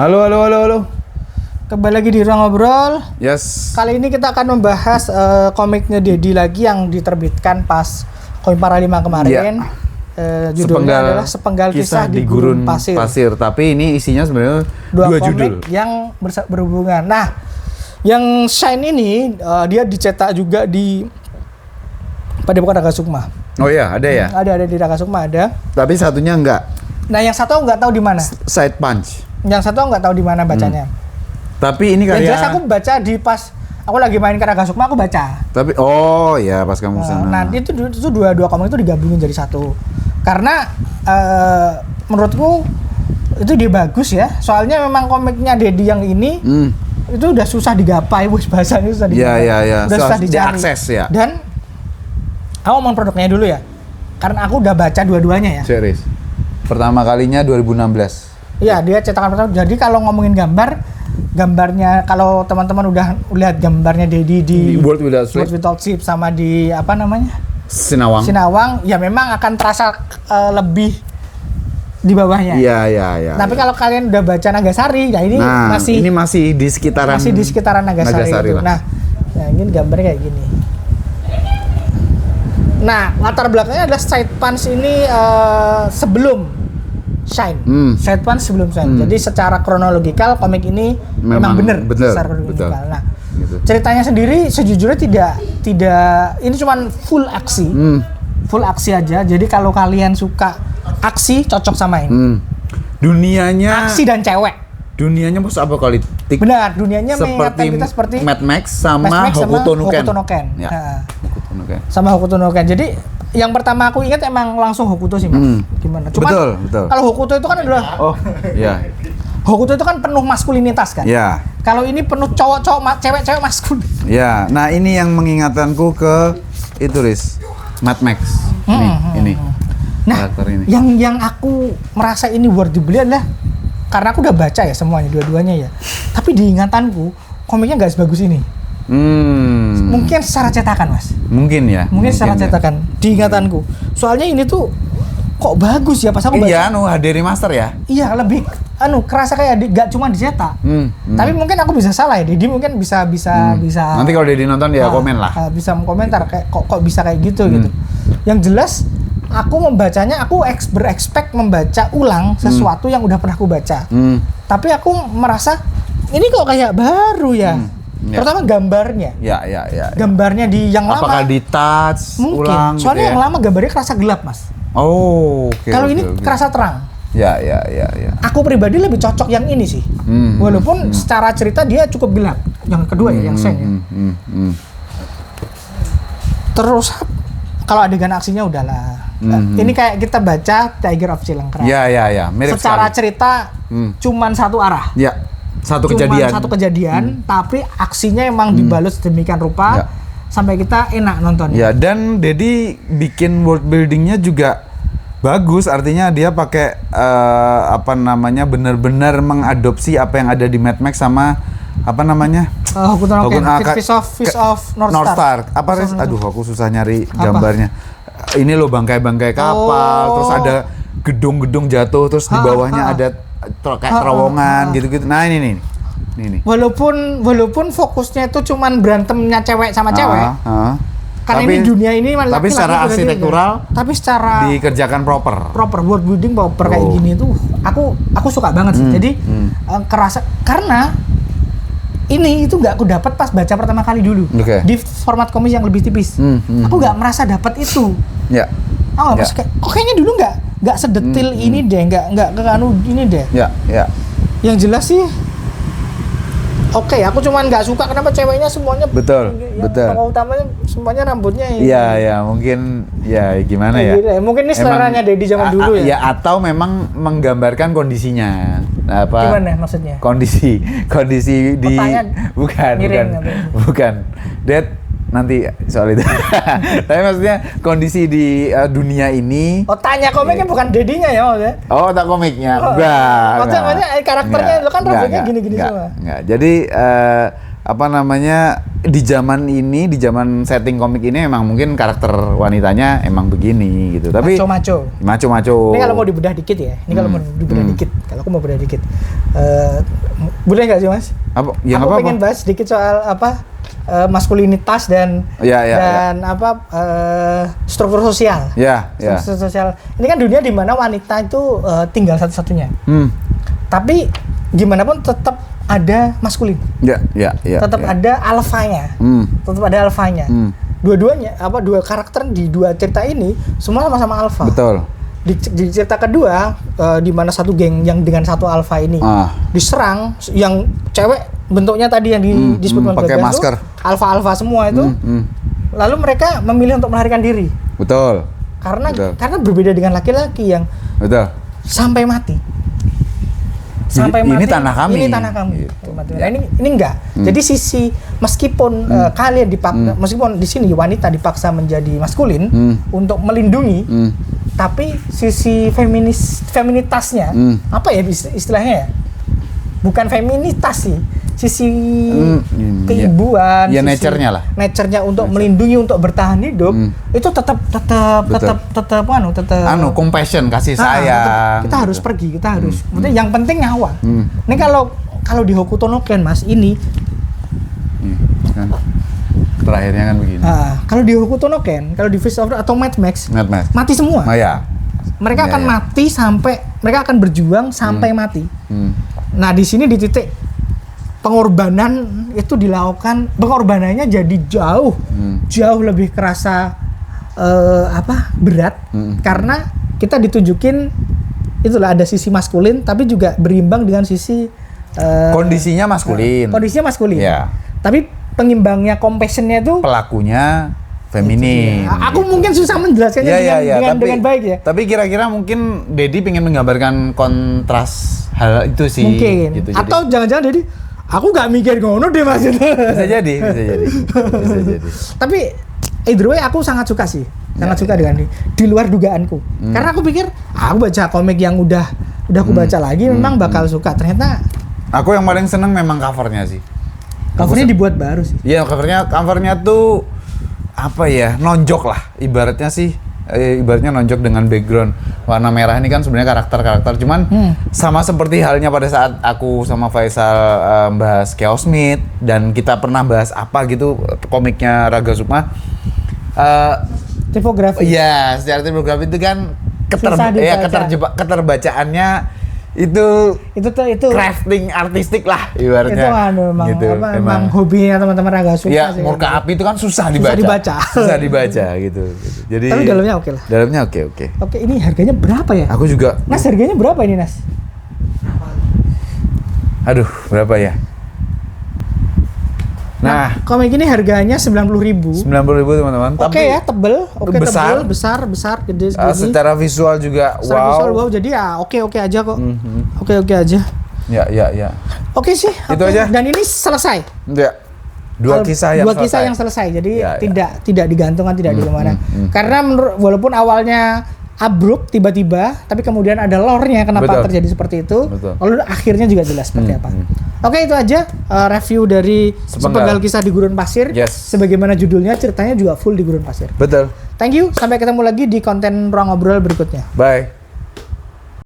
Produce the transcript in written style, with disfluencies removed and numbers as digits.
Halo, halo, halo, halo. Kembali lagi di Ruang Ngobrol. Yes. Kali ini kita akan membahas komiknya Dedi lagi yang diterbitkan pas Koin Para 5 kemarin. Judulnya adalah Sepenggal Kisah di Gurun Pasir. Tapi ini isinya sebenarnya dua judul yang berhubungan. Nah, yang Shine ini dia dicetak juga di Padepokan Naga Sukma. Oh iya, ada ya? Ada di Naga Sukma ada. Tapi satunya enggak. Nah, yang satu aku nggak tahu di mana. Side Punch. Yang satu aku nggak tahu di mana bacanya. Tapi ini kayak. Yang jelas aku baca di pas aku lagi main ke Naga Sukma, aku baca. Tapi oh ya pas kamu sana. Nah, itu dua komik itu digabungin jadi satu. Karena menurutku itu dia bagus ya. Soalnya memang komiknya Dedi yang ini itu udah susah digapai, bos, bahasanya susah digapai. Iya. Udah susah dicari. Diakses ya. Dan aku ngomong produknya dulu ya. Karena aku udah baca dua-duanya ya. Series. Pertama kalinya 2016. Iya, dia cetakan pertama. Jadi kalau ngomongin gambarnya kalau teman-teman udah lihat gambarnya Dedi di World Without Sleep sama di apa namanya? Sinawang, ya memang akan terasa lebih di bawahnya. Iya. Tapi kalau kalian udah baca Nagasari, ya ini masih di sekitaran Nagasari itu. Nah, ini gambarnya kayak gini. Nah, latar belakangnya adalah Side Punch ini sebelum Shine. Side Punch sebelum Shine. Jadi secara kronologikal komik ini memang benar secara kronologikal. Nah, gitu. Ceritanya sendiri sejujurnya tidak ini cuman full aksi. Full aksi aja. Jadi kalau kalian suka aksi cocok sama ini. Dunianya aksi dan cewek. Dunianya post-apokaliptik. Benar, dunianya mengingatkan kita seperti Mad Max sama Hokuto no Ken. Ya. Sama Hokuto no Ken. Jadi yang pertama aku ingat emang langsung Hokuto sih, Mas. Gimana? Cuman betul. Kalau Hokuto itu kan adalah Hokuto itu kan penuh maskulinitas kan? Iya. Kalau ini penuh cowok-cowok, cewek-cewek maskulin. Ya, nah ini yang mengingatkanku ke itu, Riz. Mad Max. Ini. Nah, ini. Yang aku merasa ini worth dibeli adalah karena aku udah baca ya semuanya, dua-duanya ya. Tapi di ingatanku komiknya nggak sebagus ini. Mungkin secara cetakan, Mas. Mungkin secara cetakan di ingatanku. Soalnya ini tuh kok bagus ya pas aku baca. Iya, HD remaster ya. Iya, lebih kerasa kayak gak cuma dicetak. Tapi mungkin aku bisa salah ya. Dedi mungkin bisa. Nanti kalau Dedi nonton dia komen lah. Bisa komentar kayak kok bisa kayak gitu gitu. Yang jelas aku membacanya, aku berekspek membaca ulang sesuatu yang udah pernah aku baca. Tapi aku merasa ini kok kayak baru ya. Terutama gambarnya. Ya. Gambarnya di yang lama. Apakah di touch mungkin. Ulang? Soalnya gitu yang lama gambarnya kerasa gelap, Mas. Oh, oke. Kalau ini kerasa terang. Ya. Aku pribadi lebih cocok yang ini sih. Walaupun secara cerita dia cukup gelap. Yang kedua ya, yang Sen ya. Terus kalau adegan aksinya udahlah. Ini kayak kita baca Tiger of Chilangkra. Ya. Mirip secara sekali. cerita cuman satu arah. Ya. Satu kejadian, tapi aksinya emang dibalut sedemikian rupa sampai kita enak nontonnya. Ya, dan Dedi bikin world buildingnya juga bagus, artinya dia pakai benar-benar mengadopsi apa yang ada di Mad Max sama Hokuto no Ken, Fist of North Star. Aku susah nyari gambarnya. Ini loh bangkai-bangkai kapal, terus ada gedung-gedung jatuh, terus di bawahnya ada kayak terowongan gitu-gitu. Nah ini. Walaupun fokusnya itu cuman berantemnya cewek sama cewek. Karena ini dunia ini tapi secara arsitektural, tapi secara dikerjakan proper world building kayak gini tuh aku suka banget sih. Jadi kerasa karena ini itu nggak aku dapat pas baca pertama kali dulu di format komik yang lebih tipis. Aku nggak merasa dapat itu. Ya. Kayaknya dulu nggak sedetil ini deh, nggak ini deh. Ya. Yang jelas sih. Oke, aku cuman nggak suka kenapa ceweknya semuanya betul. Tokoh utamanya semuanya rambutnya ini. Iya, mungkin ya gimana ya? Mungkin ini seleranya Dedi zaman dulu ya. Ya atau memang menggambarkan kondisinya. Gimana maksudnya? Kondisi di bukan. Nanti soal itu. Tapi maksudnya kondisi di dunia ini. Tanya komiknya bukan Dedinya ya maksudnya? Tak komiknya. Enggak. Maksudnya karakternya itu kan rambutnya gini-gini semua. Enggak. Jadi apa namanya di zaman ini, di zaman setting komik ini emang mungkin karakter wanitanya emang begini gitu. Tapi maco-maco. Ini kalau mau dibedah dikit ya. Ini kalau mau dibedah dikit. Kalau aku mau bedah dikit. Boleh nggak sih Mas? Aku pengen bahas dikit soal maskulinitas dan struktur sosial. Struktur sosial. Ini kan dunia di mana wanita itu tinggal satu-satunya. Tapi gimana pun tetap ada maskulin. Tetap ada alfanya. Tetap ada alfanya. Dua-duanya dua karakter di dua cerita ini semua sama-sama alfa. Betul. Di cerita kedua di mana satu geng yang dengan satu alfa ini diserang, yang cewek bentuknya tadi yang disebutkan pakai masker. Alfa semua itu. Lalu mereka memilih untuk melarikan diri. Betul. Karena berbeda dengan laki-laki yang sampai mati. Ini tanah kami. Ini tanah kami. Gitu. Nah, ini enggak. Jadi sisi meskipun kalian meskipun di sini wanita dipaksa menjadi maskulin untuk melindungi, tapi sisi feminitasnya apa ya istilahnya ya? Bukan feminitas sih. Sisi keibuan, ya nature-nya lah. Nature-nya untuk melindungi, untuk bertahan hidup, itu tetap compassion, kasih sayang. Kita harus pergi, kita harus. Yang penting nyawa. Ini kalau di Hokuto no Ken Mas, ini kan terakhirnya kan begini. Kalau di Hokuto no Ken, kalau di Fist of atau Mad Max, mati semua. Mereka akan mati sampai mereka akan berjuang sampai mati. Nah, di sini di titik pengorbanan itu dilakukan, pengorbanannya jadi jauh lebih kerasa berat karena kita ditunjukin itulah ada sisi maskulin tapi juga berimbang dengan sisi kondisinya maskulin. Tapi pengimbangnya, compassionnya itu pelakunya feminin. Aku mungkin susah menjelaskannya dengan baik ya. Tapi kira-kira mungkin Dedi pengen menggambarkan kontras hal itu sih. Mungkin. Gitu, atau jangan-jangan Dedi, aku nggak mikir ngono deh maksudnya. Bisa jadi. Tapi either way aku sangat suka sih. Suka dengan di luar dugaanku. Karena aku pikir aku baca komik yang udah aku baca lagi memang bakal suka. Ternyata aku yang paling seneng memang covernya sih. Covernya dibuat baru sih. Iya, covernya tuh apa ya, nonjok lah ibaratnya sih. Ibaratnya nonjok dengan background warna merah ini kan sebenarnya karakter cuman sama seperti halnya pada saat aku sama Faisal bahas Chaos Myth dan kita pernah bahas apa gitu komiknya Raga Sukma, tipografi. Iya, secara tipografi itu kan keterbacaannya itu crafting artistik lah ibaratnya. Itu gitu. Emang hobinya teman-teman Raga Sukma. Iya, Murka Api itu kan susah dibaca. Susah dibaca gitu. Jadi tapi dalamnya oke lah. Dalamnya oke. Oke, ini harganya berapa ya? Aku juga. Nas, harganya berapa ini, Nas? Aduh, berapa ya? Nah, komik ini harganya 90.000. 90.000 teman-teman. Oke ya, tebel, besar, gede segini. Secara visual juga wow. Jadi ya oke aja kok. Oke aja. Ya. Oke sih. Itu aja. Dan ini selesai. Ya. Dua kisah yang selesai. Jadi tidak digantungkan, tidak di mana. Karena walaupun awalnya abrupt tiba-tiba, tapi kemudian ada lore-nya kenapa terjadi seperti itu. Lalu akhirnya juga jelas seperti apa. Oke, itu aja review dari Sepenggal Kisah di Gurun Pasir. Sebagaimana judulnya, ceritanya juga full di Gurun Pasir. Betul. Thank you, sampai ketemu lagi di konten Ruang Ngobrol berikutnya. Bye.